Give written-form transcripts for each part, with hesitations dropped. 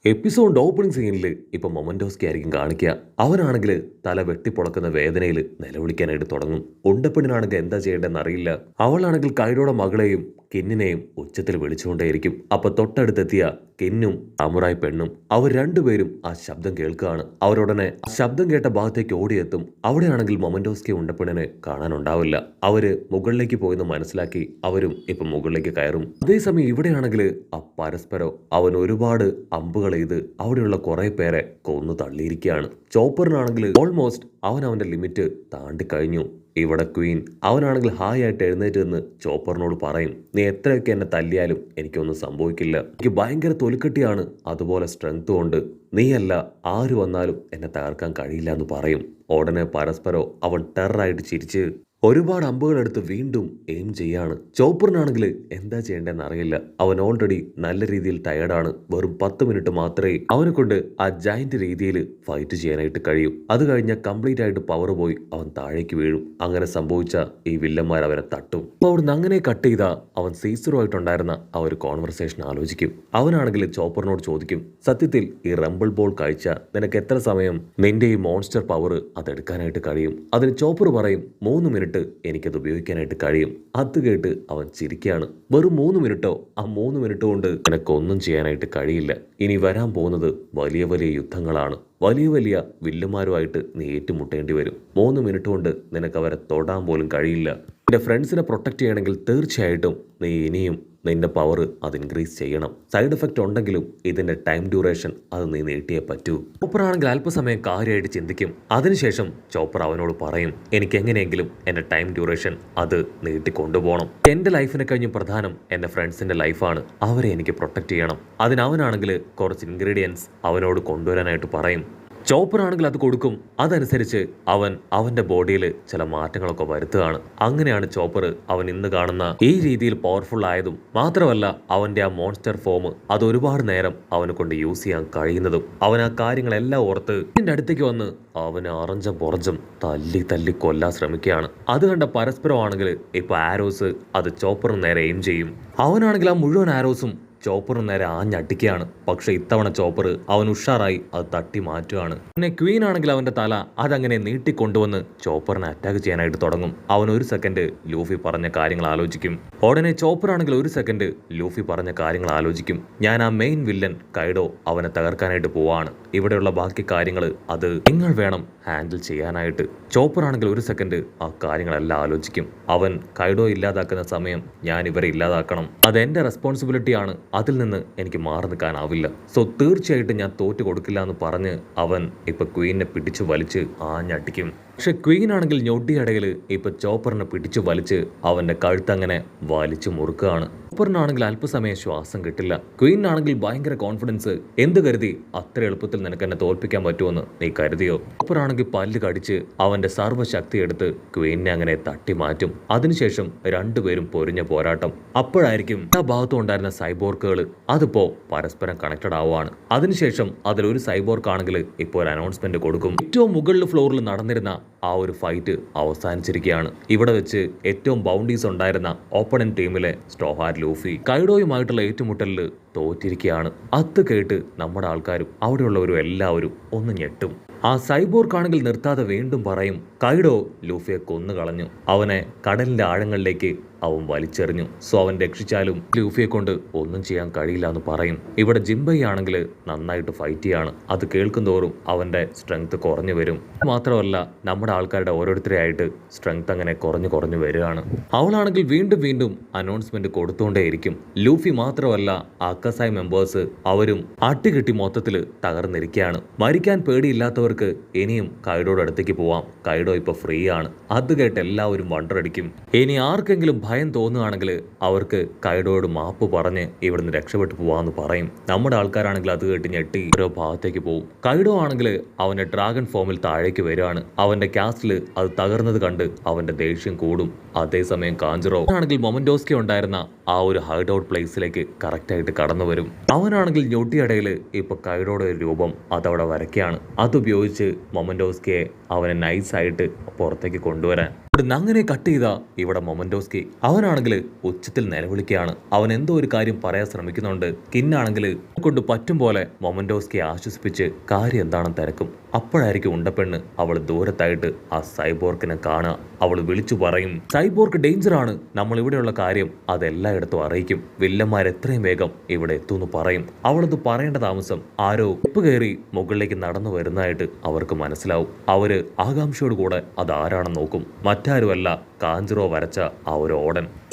Episode opening സീനിൽ ഇപ്പൊ മൊമന്റോസ്കി ആയിരിക്കും കാണിക്കുക. അവനാണെങ്കിൽ തല വെട്ടിപ്പൊളക്കുന്ന വേദനയിൽ നിലവിളിക്കാനായിട്ട് തുടങ്ങും. ഉണ്ടപ്പെണ്ണിനാണെങ്കിൽ എന്താ ചെയ്യേണ്ടതെന്ന് അറിയില്ല. അവളാണെങ്കിൽ കൈഡോടെ മകളെയും കിന്നിനെയും ഉച്ചത്തിൽ വിളിച്ചുകൊണ്ടേയിരിക്കും. അപ്പൊ തൊട്ടടുത്തെത്തിയ കിന്നും അമുറായി പെണ്ണും അവർ രണ്ടുപേരും ആ ശബ്ദം കേൾക്കുകയാണ്. അവരുടനെ ആ ശബ്ദം കേട്ട ഭാഗത്തേക്ക് ഓടിയെത്തും. അവിടെയാണെങ്കിൽ മൊമന്റോസ്കി ഉണ്ടപ്പെണ്ണിനെ കാണാനുണ്ടാവില്ല. അവര് മുകളിലേക്ക് പോയെന്ന് മനസ്സിലാക്കി അവരും ഇപ്പൊ മുകളിലേക്ക് കയറും. അതേസമയം ഇവിടെയാണെങ്കിൽ ആ പരസ്പരം അവൻ ഒരുപാട് അമ്പുകൾ ചെയ്ത് അവിടെയുള്ള കുറെ പേരെ കൊന്നു തള്ളിയിരിക്കുകയാണ്. ചോപ്പറിനാണെങ്കിൽ ഓൾമോസ്റ്റ് അവന്റെ ലിമിറ്റ് താണ്ടിക്കഴിഞ്ഞു. ഇവിടെ ക്വീൻ അവനാണെങ്കിൽ ഹായ് ആയിട്ട് എഴുന്നേറ്റ് നിന്ന് ചോപ്പറിനോട് പറയും, നീ എത്രയൊക്കെ എന്നെ തല്ലിയാലും എനിക്കൊന്നും സംഭവിക്കില്ല. എനിക്ക് ഭയങ്കര തൊലിക്കെട്ടിയാണ്, അതുപോലെ സ്ട്രെങ്ത്തും ഉണ്ട്. നീയല്ല ആര് വന്നാലും എന്നെ തകർക്കാൻ കഴിയില്ല എന്ന് പറയും. ഉടനെ പരസ്പരം അവൻ ടെററായിട്ട് ചിരിച്ച് ഒരുപാട് അമ്പുകൾ എടുത്ത് വീണ്ടും എയിം ചെയ്യാണ്. ചോപ്പറിനാണെങ്കിൽ എന്താ ചെയ്യേണ്ടതെന്ന് അറിയില്ല. അവൻ ഓൾറെഡി നല്ല രീതിയിൽ ടയർഡാണ്. വെറും 10 മിനിറ്റ് മാത്രമേ അവനെ കൊണ്ട് ആ ജയന്റ് രീതിയിൽ ഫൈറ്റ് ചെയ്യാനായിട്ട് കഴിയും. അത് കഴിഞ്ഞാൽ കംപ്ലീറ്റ് ആയിട്ട് പവർ പോയി അവൻ താഴേക്ക് വീഴും. അങ്ങനെ സംഭവിച്ച ഈ വില്ലന്മാർ അവനെ തട്ടും. അപ്പൊ അവിടുന്ന് അങ്ങനെ കട്ട് ചെയ്ത അവൻ സീസറുമായിട്ടുണ്ടായിരുന്ന ആ ഒരു കോൺവെർസേഷൻ ആലോചിക്കും. അവനാണെങ്കിൽ ചോപ്പറിനോട് ചോദിക്കും, സത്യത്തിൽ ഈ റംബിൾ ബോൾ കഴിച്ച നിനക്ക് എത്ര സമയം നിന്റെ ഈ മോൺസ്റ്റർ പവർ അതെടുക്കാനായിട്ട് കഴിയും? അതിന് ചോപ്പർ പറയും, 3 മിനിറ്റ് എനിക്കത് ഉപയോഗിക്കാനായിട്ട് കഴിയും. അത് കേട്ട് അവൻ ചിരിക്കുകയാണ്. വെറും 3 മിനിറ്റോ? ആ 3 മിനിറ്റ് കൊണ്ട് നിനക്കൊന്നും ചെയ്യാനായിട്ട് കഴിയില്ല. ഇനി വരാൻ പോകുന്നത് വലിയ വലിയ യുദ്ധങ്ങളാണ്. വലിയ വലിയ വില്ലുമാരുമായിട്ട് നീ ഏറ്റുമുട്ടേണ്ടി വരും. 3 മിനിറ്റ് കൊണ്ട് നിനക്ക് അവരെ തൊടാൻ പോലും കഴിയില്ല. നിന്റെ ഫ്രണ്ട്സിനെ പ്രൊട്ടക്ട് ചെയ്യണമെങ്കിൽ തീർച്ചയായിട്ടും നീ ഇനിയും നിന്റെ പവർ അത് ഇൻക്രീസ് ചെയ്യണം. സൈഡ് എഫക്റ്റ് ഉണ്ടെങ്കിലും ഇതിന്റെ ടൈം ഡ്യൂറേഷൻ അത് നീ നീട്ടിയേ പറ്റൂ. ചോപ്പർ ആണെങ്കിൽ അല്പസമയം കാര്യമായിട്ട് ചിന്തിക്കും. അതിനുശേഷം ചോപ്പർ അവനോട് പറയും, എനിക്ക് എങ്ങനെയെങ്കിലും എന്റെ ടൈം ഡ്യൂറേഷൻ അത് നീട്ടിക്കൊണ്ടുപോകണം. എന്റെ ലൈഫിനെ കഴിഞ്ഞും പ്രധാനം എന്റെ ഫ്രണ്ട്സിന്റെ ലൈഫാണ്. അവരെ എനിക്ക് പ്രൊട്ടക്ട് ചെയ്യണം. അതിനവനാണെങ്കിൽ കുറച്ച് ഇൻഗ്രീഡിയൻസ് അവനോട് കൊണ്ടുവരാനായിട്ട് പറയും. ചോപ്പർ ആണെങ്കിൽ അത് കൊടുക്കും. അതനുസരിച്ച് അവൻ അവന്റെ ബോഡിയിൽ ചില മാറ്റങ്ങളൊക്കെ വരുത്തുകയാണ്. അങ്ങനെയാണ് ചോപ്പർ അവൻ ഇന്ന് കാണുന്ന ഈ രീതിയിൽ പവർഫുൾ ആയതും മാത്രമല്ല അവന്റെ ആ മോൺസ്റ്റർ ഫോം അത് ഒരുപാട് നേരം അവനെ കൊണ്ട് യൂസ് ചെയ്യാൻ കഴിയുന്നതും. അവൻ ആ കാര്യങ്ങളെല്ലാം ഓർത്ത് ഇതിന്റെ അടുത്തേക്ക് വന്ന് അവന് അറഞ്ചം പുറഞ്ചം തല്ലി തല്ലി കൊല്ലാൻ ശ്രമിക്കുകയാണ്. അത് കണ്ട പരസ്പരമാണെങ്കിൽ ഇപ്പൊ ആരോസ് അത് ചോപ്പറിന് നേരെ എയിം ചെയ്യും. അവനാണെങ്കിൽ ആ മുഴുവൻ ആരോസും ചോപ്പറിന് നേരെ ആഞ്ഞടിക്കുകയാണ്. പക്ഷെ ഇത്തവണ ചോപ്പർ അവൻ ഉഷാറായി അത് തട്ടി മാറ്റുകയാണ്. പിന്നെ ക്വീൻ ആണെങ്കിൽ അവന്റെ തല അതങ്ങനെ നീട്ടിക്കൊണ്ടുവന്ന് ചോപ്പറിനെ അറ്റാക്ക് ചെയ്യാനായിട്ട് തുടങ്ങും. അവൻ ഒരു സെക്കൻഡ് ലൂഫി പറഞ്ഞ കാര്യങ്ങൾ ആലോചിക്കും. ഉടനെ ചോപ്പർ ആണെങ്കിൽ ഒരു സെക്കൻഡ് ലൂഫി പറഞ്ഞ കാര്യങ്ങൾ ആലോചിക്കും. ഞാൻ ആ മെയിൻ വില്ലൻ കൈഡോ അവനെ തകർക്കാനായിട്ട് പോവാണ്. ഇവിടെയുള്ള ബാക്കി കാര്യങ്ങൾ അത് നിങ്ങൾ വേണം ഹാൻഡിൽ ചെയ്യാനായിട്ട്. ചോപ്പർ ആണെങ്കിൽ ഒരു സെക്കൻഡ് ആ കാര്യങ്ങളെല്ലാം ആലോചിക്കും. അവൻ കൈഡോ ഇല്ലാതാക്കുന്ന സമയം ഞാൻ ഇവരെ ഇല്ലാതാക്കണം. അതെന്റെ റെസ്പോൺസിബിലിറ്റിയാണ്. അതിൽ നിന്ന് എനിക്ക് മാറി നിൽക്കാനാവില്ല. സോ തീർച്ചയായിട്ടും ഞാൻ തോറ്റു കൊടുക്കില്ല എന്ന് പറഞ്ഞ് അവൻ ഇപ്പൊ ക്വീനെ പിടിച്ചു വലിച്ച് ആഞ്ഞടിക്കും. പക്ഷെ ക്വീൻ ആണെങ്കിൽ ഞൊട്ടിയടയിൽ ഇപ്പൊ ചോപ്പറിനെ പിടിച്ചു വലിച്ച് അവന്റെ കഴുത്തങ്ങനെ വലിച്ചു മുറുക്കുകയാണ്. ചോപ്പറിനാണെങ്കിൽ അല്പസമയം ശ്വാസം കിട്ടില്ല. ക്വീനാണെങ്കിൽ ഭയങ്കര കോൺഫിഡൻസ്. എന്ത് കരുതി അത്ര എളുപ്പത്തിൽ നിനക്ക് എന്നെ തോൽപ്പിക്കാൻ പറ്റുമെന്ന് നീ കരുതിയോ? ചോപ്പറാണെങ്കിൽ പല്ല് കടിച്ച് അവന്റെ സർവ്വശക്തി എടുത്ത് ക്വീനെ അങ്ങനെ തട്ടി മാറ്റും. അതിനുശേഷം രണ്ടുപേരും പൊരിഞ്ഞ പോരാട്ടം. അപ്പോഴായിരിക്കും ആ ഭാഗത്തും ഉണ്ടായിരുന്ന സൈബോർക്കുകൾ അതിപ്പോ പരസ്പരം കണക്റ്റഡ് ആവുകയാണ്. അതിനുശേഷം അതിലൊരു സൈബോർക്ക് ആണെങ്കിൽ ഇപ്പോൾ ഒരു അനൗൺസ്മെന്റ് കൊടുക്കും. ഏറ്റവും മുകളിൽ ഫ്ലോറിൽ നടന്നിരുന്ന ആ ഒരു ഫൈറ്റ് അവസാനിച്ചിരിക്കുകയാണ്. ഇവിടെ വെച്ച് ഏറ്റവും ബൗണ്ടീസ് ഉണ്ടായിരുന്ന ഓപ്പണന്റ് ടീമിലെ സ്ട്രോഹാർ ലൂഫി കൈഡോയുമായിട്ടുള്ള ഏറ്റുമുട്ടലിൽ തോറ്റിരിക്കുകയാണ്. അത് കേട്ട് നമ്മുടെ ആൾക്കാരും അവിടെയുള്ളവരും എല്ലാവരും ഒന്ന് ഞെട്ടും. ആ സൈബോർക്കാണെങ്കിൽ നിർത്താതെ വീണ്ടും പറയും, കൈഡോ ലൂഫിയെ കൊന്നു കളഞ്ഞു. അവനെ കടലിന്റെ ആഴങ്ങളിലേക്ക് അവൻ വലിച്ചെറിഞ്ഞു. സോ അവൻ രക്ഷിച്ചാലും ലൂഫിയെ കൊണ്ട് ഒന്നും ചെയ്യാൻ കഴിയില്ല എന്ന് പറയും. ഇവിടെ ജിംബൈ ആണെങ്കിൽ നന്നായിട്ട് ഫൈറ്റ് ചെയ്യാണ്. അത് കേൾക്കുന്തോറും അവന്റെ സ്ട്രെങ്ത് കുറഞ്ഞു വരും. മാത്രമല്ല നമ്മുടെ ആൾക്കാരുടെ ഓരോരുത്തരെയായിട്ട് സ്ട്രെങ്ത് അങ്ങനെ കുറഞ്ഞു കുറഞ്ഞു വരികയാണ്. അവളാണെങ്കിൽ വീണ്ടും വീണ്ടും അനൗൺസ്മെന്റ് കൊടുത്തുകൊണ്ടേയിരിക്കും. ലൂഫി മാത്രമല്ല അക്കസായി മെമ്പേഴ്സ് അവരും അട്ടികെട്ടി മൊത്തത്തിൽ തകർന്നിരിക്കുകയാണ്. മരിക്കാൻ പേടിയില്ലാത്തവർക്ക് ഇനിയും കൈഡോയുടെ അടുത്തേക്ക് പോവാം. കൈഡോ ഇപ്പൊ ഫ്രീ ആണ്. അത് കേട്ട് എല്ലാവരും വണ്ടറടിക്കും. ഇനി ആർക്കെങ്കിലും ഭയം തോന്നുകയാണെങ്കിൽ അവർക്ക് കൈഡോയോട് മാപ്പ് പറഞ്ഞ് ഇവിടുന്ന് രക്ഷപ്പെട്ടു പോവാന്ന് പറയും. നമ്മുടെ ആൾക്കാരാണെങ്കിൽ അത് കേട്ട് ഞെട്ടി ഓരോ ഭാഗത്തേക്ക് പോകും. കൈഡോ ആണെങ്കിൽ അവന്റെ ഡ്രാഗൺ ഫോമിൽ താഴേക്ക് വരികയാണ്. അവന്റെ കാസ്റ്റിൽ അത് തകർന്നത് കണ്ട് അവന്റെ ദേഷ്യം കൂടും. അതേസമയം കാഞ്ചറോ ആണെങ്കിൽ മൊമന്റോസ്കി ഉണ്ടായിരുന്ന ആ ഒരു ഹൈഡ് ഔട്ട് പ്ലേസിലേക്ക് കറക്റ്റായിട്ട് കടന്നു വരും. അവനാണെങ്കിൽ ഞൊട്ടിയടയിൽ ഇപ്പൊ കൈഡോയുടെ ഒരു രൂപം അതവിടെ വരയ്ക്കുകയാണ്. അതുപയോഗിച്ച് മൊമന്റോസ്കിയെ അവനെ നൈസായിട്ട് പുറത്തേക്ക് കൊണ്ടുവരാൻ ഇവിടുന്ന് അങ്ങനെ കട്ട് ചെയ്താ ഇവിടെ മൊമന്റോസ്കി അവനാണെങ്കിൽ ഉച്ചത്തിൽ നിലവിളിക്കുകയാണ്. അവൻ എന്തോ ഒരു കാര്യം പറയാൻ ശ്രമിക്കുന്നുണ്ട്. കിന്നാണെങ്കിൽ കൊണ്ട് പറ്റും പോലെ മൊമന്റോസ്കിയെ ആശ്വസിപ്പിച്ച് കാര്യം എന്താണെന്ന് തിരക്കും. അപ്പോഴായിരിക്കും ഉണ്ടപ്പെണ്ണ് അവൾ ദൂരത്തായിട്ട് ആ സൈബോർക്കിനെ കാണുക. അവൾ വിളിച്ചു പറയും, സൈബോർക്ക് ഡേഞ്ചറാണ്, നമ്മൾ ഇവിടെയുള്ള കാര്യം അതെല്ലായിടത്തും അറിയിക്കും, വില്ലന്മാർ എത്രയും വേഗം ഇവിടെ എത്തുമെന്ന് പറയും. അവളത് പറയേണ്ട താമസം ആരോ ഉപ്പ് കയറി മുകളിലേക്ക് നടന്നു വരുന്നതായിട്ട് അവർക്ക് മനസ്സിലാവും. അവര് ആകാംക്ഷയോട് കൂടെ അത് ആരാണെന്ന് നോക്കും. മറ്റാരുമല്ല, കാഞ്ചറോ വരച്ച ആ ഒരു ഓടൻ.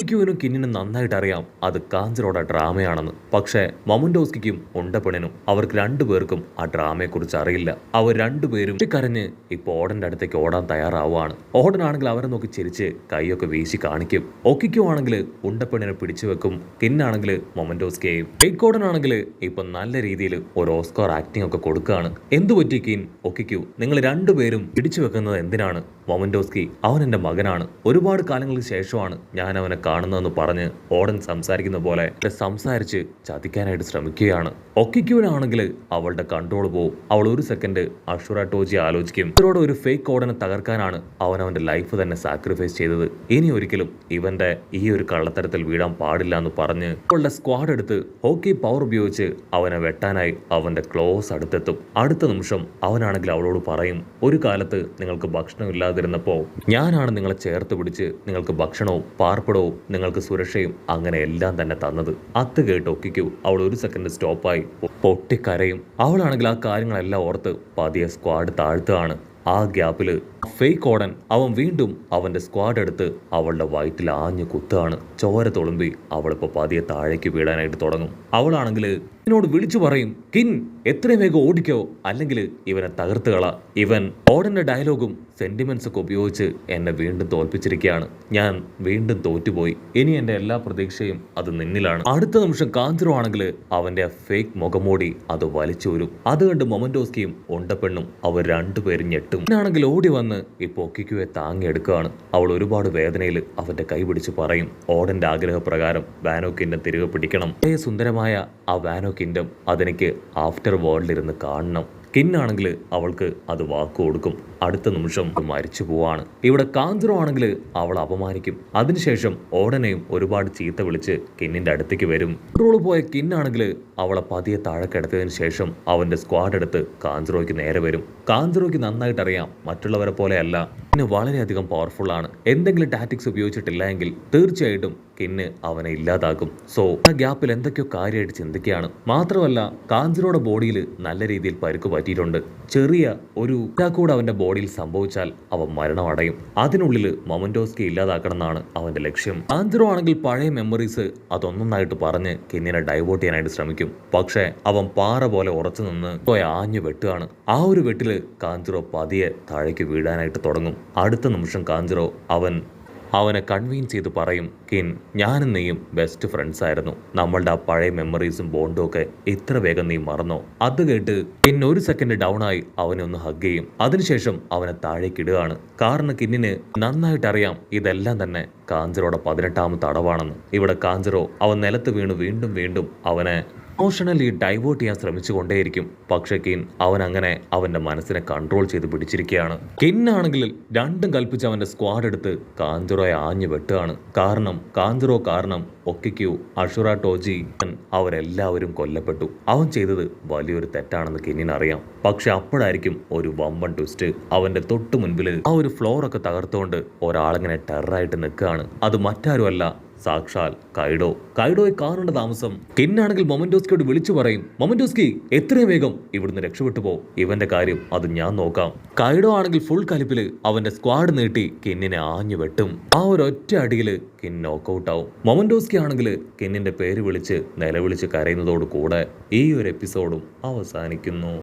നും കിന്നിനും നന്നായിട്ട് അറിയാം അത് കാഞ്ചറോടെ ഡ്രാമയാണെന്ന്. പക്ഷേ മൊമന്റോസ്കിക്കും ഉണ്ടപ്പെണ്ണിനും അവർക്ക് രണ്ടുപേർക്കും ആ ഡ്രാമയെ കുറിച്ച് അറിയില്ല. അവർ രണ്ടുപേരും കരഞ്ഞ് ഇപ്പൊ ഓടന്റെ അടുത്തേക്ക് ഓടാൻ തയ്യാറാവുകയാണ്. ഓടനാണെങ്കിൽ അവരെ നോക്കി ചിരിച്ച് കൈയൊക്കെ വീശി കാണിക്കും. ഒക്കിക്കുവാണെങ്കിൽ ഉണ്ടപ്പെണ്ണിനെ പിടിച്ചു വെക്കും. കിന്നാണെങ്കിൽ മൊമന്റോസ്കിയെയും. ഓടനാണെങ്കിൽ ഇപ്പൊ നല്ല രീതിയിൽ ഒരു ഓസ്കാർ ആക്ടിംഗ് ഒക്കെ കൊടുക്കുകയാണ്. എന്തുപറ്റി കിൻ, ഒക്കിക്കു, നിങ്ങൾ രണ്ടുപേരും പിടിച്ചു വെക്കുന്നത് എന്തിനാണ്? മൊമന്റോസ്കി, അവൻ എന്റെ മകനാണ്, ഒരുപാട് കാലങ്ങൾക്ക് ശേഷമാണ് ഞാൻ അവനെ കാണുന്നതെന്ന് പറഞ്ഞ് ഓടൻ സംസാരിക്കുന്ന പോലെ സംസാരിച്ച് ചതിക്കാനായിട്ട് ശ്രമിക്കുകയാണ്. ഒക്കിക്കൂനാണെങ്കിൽ അവളുടെ കൺട്രോൾ പോവും. അവൾ ഒരു സെക്കൻഡ് അഷുറ ടോജി ആലോചിക്കും, ഇവരോട് ഒരു ഫേക്ക് ഓടനെ തകർക്കാനാണ് അവൻ അവന്റെ ലൈഫ് തന്നെ സാക്രിഫൈസ് ചെയ്തത്. ഇനി ഒരിക്കലും ഇവന്റെ ഈ ഒരു കള്ളത്തരത്തിൽ വീഴാൻ പാടില്ല എന്ന് പറഞ്ഞ് അവളുടെ സ്ക്വാഡ് എടുത്ത് ഹോക്കി പവർ ഉപയോഗിച്ച് അവനെ വെട്ടാനായി അവന്റെ ക്ലോസ് അടുത്തെത്തും. അടുത്ത നിമിഷം അവനാണെങ്കിൽ അവളോട് പറയും, ഒരു കാലത്ത് നിങ്ങൾക്ക് ഭക്ഷണം ഇല്ലാതിരുന്നപ്പോ ഞാനാണ് നിങ്ങളെ ചേർത്ത് പിടിച്ച് നിങ്ങൾക്ക് ഭക്ഷണവും പാർപ്പിടവും നിങ്ങൾക്ക് സുരക്ഷയും അങ്ങനെ എല്ലാം തന്നെ തന്നത്. അത് കേട്ട് ഒക്കിക്കു അവൾ ഒരു സെക്കൻഡ് സ്റ്റോപ്പായി പൊട്ടിക്കരയും. അവളാണെങ്കിൽ ആ കാര്യങ്ങളെല്ലാം ഓർത്ത് പതിയെ സ്ക്വാഡ് താഴ്ത്തുകയാണ്. ആ ഗ്യാപ്പില് ഫേക്ക് ഓടൻ അവൻ വീണ്ടും അവന്റെ സ്ക്വാഡ് എടുത്ത് അവളുടെ വയറ്റിൽ ആഞ്ഞു കുത്തുകയാണ്. ചോര തുളുമ്പി അവളിപ്പോ പതിയെ താഴേക്ക് വീഴാനായിട്ട് തുടങ്ങും. അവളാണെങ്കിൽ എന്നോട് വിളിച്ചു പറയും, കിൻ എത്രയും വേഗം ഓടിക്കോ, അല്ലെങ്കിൽ ഇവനെ തകർത്തുകള. ഇവൻ ഓടന്റെ ഡയലോഗും സെന്റിമെന്റ്സ് ഒക്കെ ഉപയോഗിച്ച് എന്നെ വീണ്ടും തോൽപ്പിച്ചിരിക്കുകയാണ്. ഞാൻ വീണ്ടും തോറ്റുപോയി. ഇനി എന്റെ എല്ലാ പ്രതീക്ഷയും അത് നിന്നിലാണ്. അടുത്ത നിമിഷം കാഞ്ചറോ ആണെങ്കിൽ അവന്റെ ഫേക്ക് മുഖമൂടി അത് വലിച്ചൂരും. അത് കണ്ട് മൊമന്റോസ്കിയും ഉണ്ടപ്പെണ്ണും അവർ രണ്ടുപേരും ഞെട്ടും. ആണെങ്കിൽ ഓടി വന്ന് ഇപ്പൊ ഒക്കിക്കുവെ താങ്ങിയെടുക്കുകയാണ്. അവൾ ഒരുപാട് വേദനയിൽ അവന്റെ കൈ പിടിച്ച് പറയും, ഓടന്റെ ആഗ്രഹപ്രകാരം വാനോ കിൻഡം തിരികെ പിടിക്കണം. സുന്ദരമായ ആ വാനോ കിൻഡം അതെനിക്ക് ആഫ്റ്റർ വേൾഡിൽ ഇരുന്ന് കാണണം. കിന്നാണെങ്കിൽ അവൾക്ക് അത് വാക്കു കൊടുക്കും. അടുത്ത നിമിഷം മരിച്ചു പോവാണ്. ഇവിടെ കാഞ്ചറോ ആണെങ്കിൽ അവൾ അപമാനിക്കും. അതിനുശേഷം ഓടനെയും ഒരുപാട് ചീത്ത വിളിച്ച് കിന്നിന്റെ അടുത്തേക്ക് വരും. റോള് പോയ കിന്നാണെങ്കിൽ അവളെ പതിയെ താഴെ കിടത്തിയതിനു ശേഷം അവന്റെ സ്ക്വാഡ് എടുത്ത് കാഞ്ചറോയ്ക്ക് നേരെ വരും. കാഞ്ചറോയ്ക്ക് നന്നായിട്ട് അറിയാം മറ്റുള്ളവരെ പോലെയല്ല, കിന്ന് വളരെയധികം പവർഫുൾ ആണ്. എന്തെങ്കിലും ടാറ്റിക്സ് ഉപയോഗിച്ചിട്ടില്ല എങ്കിൽ തീർച്ചയായിട്ടും കിന്ന് അവനെ ഇല്ലാതാക്കും. സോ ആ ഗ്യാപ്പിൽ എന്തൊക്കെയോ കാര്യമായിട്ട് ചിന്തിക്കുകയാണ്. മാത്രമല്ല കാഞ്ചറോയുടെ ബോഡിയിൽ നല്ല രീതിയിൽ പരുക്ക് പറ്റിയിട്ടുണ്ട്. ചെറിയ ഒരു കൂടെ അവന്റെ ബോഡിയിൽ സംഭവിച്ചാൽ അവൻ മരണമടയും. അതിനുള്ളിൽ മൊമന്റോസ്കി ഇല്ലാതാക്കണം എന്നാണ് അവന്റെ ലക്ഷ്യം. കാഞ്ചറോ ആണെങ്കിൽ പഴയ മെമ്മറീസ് അതൊന്നൊന്നായിട്ട് പറഞ്ഞ് കിന്നിനെ ഡൈവേർട്ട് ചെയ്യാനായിട്ട് ശ്രമിക്കും. പക്ഷേ അവൻ പാറ പോലെ ഉറച്ചു നിന്ന് പോയ ആഞ്ഞു വെട്ടുകയാണ്. ആ ഒരു വെട്ടില് കാഞ്ചറോ പതിയെ താഴേക്ക് വീഴാനായിട്ട് തുടങ്ങും. അടുത്ത നിമിഷം കാഞ്ചറോ അവനെ കൺവീൻസ് ചെയ്ത് പറയും, കിൻ ഞാനും നീയും ബെസ്റ്റ് ഫ്രണ്ട്സ് ആയിരുന്നു, നമ്മളുടെ ആ പഴയ മെമ്മറീസും ബോണ്ടും ഒക്കെ ഇത്ര വേഗം നീ മറന്നോ? അത് കേട്ട് കിൻ ഒരു സെക്കൻഡ് ഡൗൺ ആയി അവനെ ഒന്ന് ഹഗ് ചെയ്യും. അതിനുശേഷം അവനെ താഴേക്ക് ഇടുകയാണ്. കാരണം കിന്നിന് നന്നായിട്ട് അറിയാം ഇതെല്ലാം തന്നെ കാഞ്ചറോടെ 18ാമത്തെ അടവാണെന്ന്. ഇവിടെ കാഞ്ചറോ അവൻ നിലത്ത് വീണ് വീണ്ടും വീണ്ടും അവനെ ഇമോഷണലി ഡൈവേർട്ട് ചെയ്യാൻ ശ്രമിച്ചുകൊണ്ടേയിരിക്കും. പക്ഷെ കിൻ അവൻ അങ്ങനെ അവന്റെ മനസ്സിനെ കൺട്രോൾ ചെയ്ത് പിടിച്ചിരിക്കുകയാണ്. കിൻ ആണെങ്കിൽ രണ്ടും കൽപ്പിച്ച് അവന്റെ സ്ക്വാഡ് എടുത്ത് കാഞ്ചറോയെ ആഞ്ഞു വെട്ടുകയാണ്. കാഞ്ചറോ കാരണം ഒക്കിക്കു, അഷുറ ടോജി അവരെല്ലാവരും കൊല്ലപ്പെട്ടു. അവൻ ചെയ്തത് വലിയൊരു തെറ്റാണെന്ന് കിന്നിനറിയാം. പക്ഷെ അപ്പോഴായിരിക്കും ഒരു വമ്പൻ ട്വിസ്റ്റ്. അവന്റെ തൊട്ടു മുൻപിൽ ആ ഒരു ഫ്ലോറൊക്കെ തകർത്തുകൊണ്ട് ഒരാളിങ്ങനെ ടെററായിട്ട് നിൽക്കുകയാണ്. അത് മറ്റാരുമല്ല, സാക്ഷാൽ കൈഡോയെ കാണേണ്ട താമസം. കിന്നാണെങ്കിൽ മൊമന്റോസ്കിയോട് വിളിച്ചു പറയും, മൊമന്റോസ്കി എത്രയും വേഗം ഇവിടുന്ന് രക്ഷപ്പെട്ടു പോ, ഇവന്റെ കാര്യം അത് ഞാൻ നോക്കാം. കൈഡോ ആണെങ്കിൽ ഫുൾ കലിപ്പില് അവന്റെ സ്ക്വാഡ് നീട്ടി കിന്നിനെ ആഞ്ഞു വെട്ടും. ആ ഒരൊറ്റ അടിയില് കിൻ നോക്കൗട്ട് ആവും. മൊമന്റോസ്കി ആണെങ്കിൽ കിന്നിന്റെ പേര് വിളിച്ച് നിലവിളിച്ച് കരയുന്നതോട് കൂടെ ഈ ഒരു എപ്പിസോഡും അവസാനിക്കുന്നു.